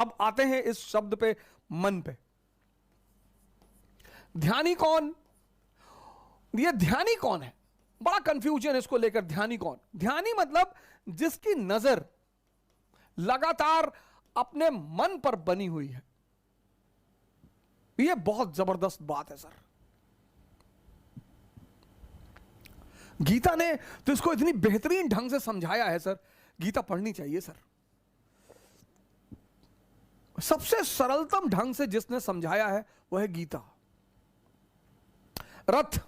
अब आते हैं इस शब्द पे, मन पे। ध्यानी कौन? ये ध्यानी कौन है? बड़ा कंफ्यूजन इसको लेकर। ध्यानी कौन? ध्यानी मतलब जिसकी नजर लगातार अपने मन पर बनी हुई है। यह बहुत जबरदस्त बात है सर। गीता ने तो इसको इतनी बेहतरीन ढंग से समझाया है सर। गीता पढ़नी चाहिए सर। सबसे सरलतम ढंग से जिसने समझाया है वह है गीता। रथ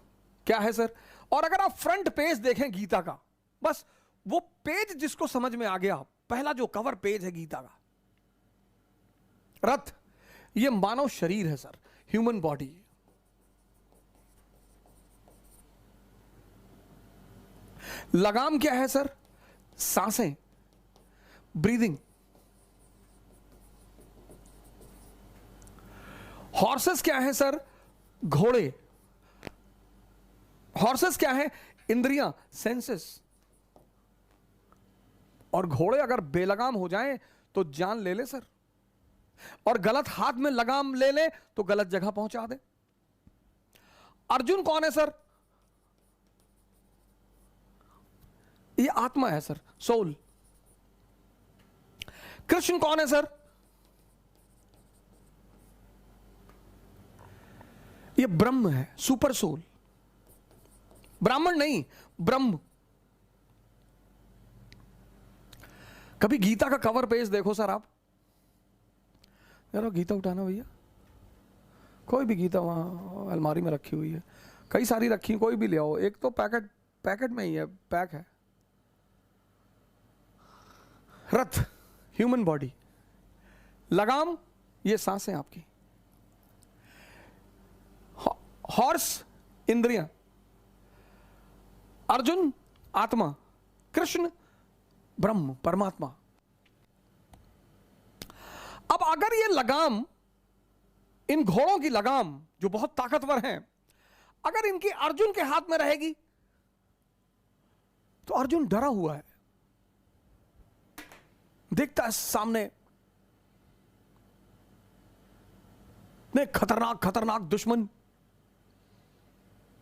क्या है सर? और अगर आप फ्रंट पेज देखें गीता का, बस वो पेज जिसको समझ में आ गया, पहला जो कवर पेज है गीता का, रथ ये मानव शरीर है सर, ह्यूमन बॉडी। लगाम क्या है सर? सांसें, ब्रीदिंग। हॉर्सेस क्या है सर? घोड़े। हॉर्सेस क्या है? इंद्रियां, सेंसेस। और घोड़े अगर बेलगाम हो जाएं तो जान ले ले सर, और गलत हाथ में लगाम ले ले तो गलत जगह पहुंचा दे। अर्जुन कौन है सर? ये आत्मा है सर, सोल। कृष्ण कौन है सर? ये ब्रह्म है, सुपर सोल। ब्राह्मण नहीं, ब्रह्म। कभी गीता का कवर पेज देखो सर आप यार। गीता उठाना भैया, कोई भी गीता वहां अलमारी में रखी हुई है, कई सारी रखी, कोई भी ले आओ। एक तो पैकेट में ही है, पैक है। रथ ह्यूमन बॉडी, लगाम ये सांसें आपकी, हॉर्स इंद्रियां, अर्जुन आत्मा, कृष्ण ब्रह्म परमात्मा। अब अगर ये लगाम, इन घोड़ों की लगाम जो बहुत ताकतवर हैं, अगर इनकी अर्जुन के हाथ में रहेगी तो अर्जुन डरा हुआ है, देखता है सामने इतने खतरनाक खतरनाक दुश्मन,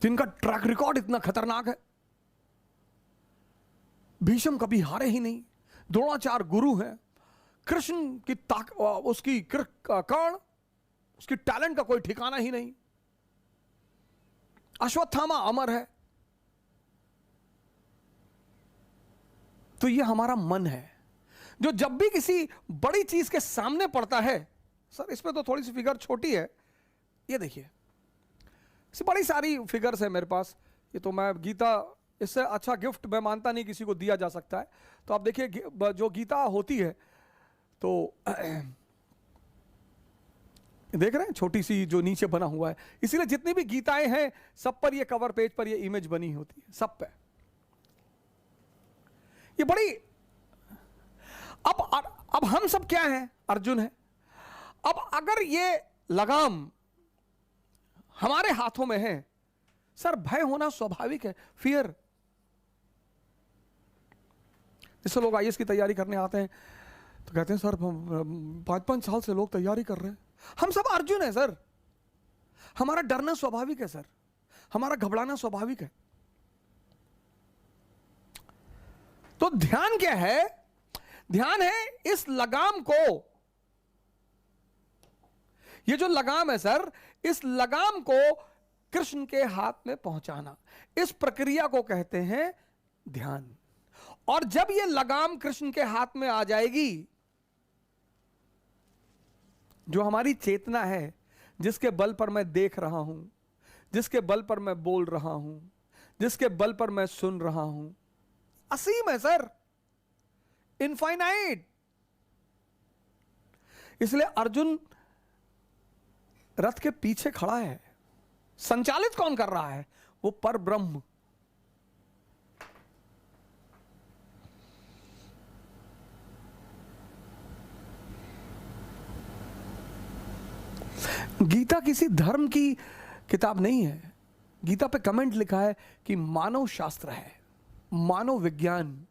जिनका ट्रैक रिकॉर्ड इतना खतरनाक है। भीष्म कभी हारे ही नहीं, द्रोणाचार्य गुरु हैं, कृष्ण की उसकी कर्ण, उसकी टैलेंट का कोई ठिकाना ही नहीं, अश्वत्थामा अमर है। तो ये हमारा मन है जो जब भी किसी बड़ी चीज के सामने पड़ता है, सर इसमें तो थोड़ी सी फिगर छोटी है, ये देखिए, बड़ी सारी फिगर्स है मेरे पास। ये तो मैं गीता, इससे अच्छा गिफ्ट मैं मानता नहीं किसी को दिया जा सकता है। तो आप देखिए जो गीता होती है तो देख रहे हैं, छोटी सी जो नीचे बना हुआ है, इसीलिए जितनी भी गीताएं हैं सब पर ये कवर पेज पर ये इमेज बनी होती है, सब पे। ये बड़ी, अब हम सब क्या हैं? अर्जुन है। अब अगर ये लगाम हमारे हाथों में है सर, भय होना स्वाभाविक है, फियर। जैसे लोग आईएएस की तैयारी करने आते हैं तो कहते हैं सर 5-5 साल से लोग तैयारी कर रहे हैं। हम सब अर्जुन है सर, हमारा डरना स्वाभाविक है सर, हमारा घबराना स्वाभाविक है। तो ध्यान क्या है? ध्यान है इस लगाम को, ये जो लगाम है सर, इस लगाम को कृष्ण के हाथ में पहुंचाना, इस प्रक्रिया को कहते हैं ध्यान। और जब ये लगाम कृष्ण के हाथ में आ जाएगी, जो हमारी चेतना है, जिसके बल पर मैं देख रहा हूं, जिसके बल पर मैं बोल रहा हूं, जिसके बल पर मैं सुन रहा हूं, असीम है सर, इनफाइनाइट। इसलिए अर्जुन रथ के पीछे खड़ा है। संचालित कौन कर रहा है? वो पर ब्रह्म। गीता किसी धर्म की किताब नहीं है। गीता पे कमेंट लिखा है कि मानव शास्त्र है, मानव विज्ञान।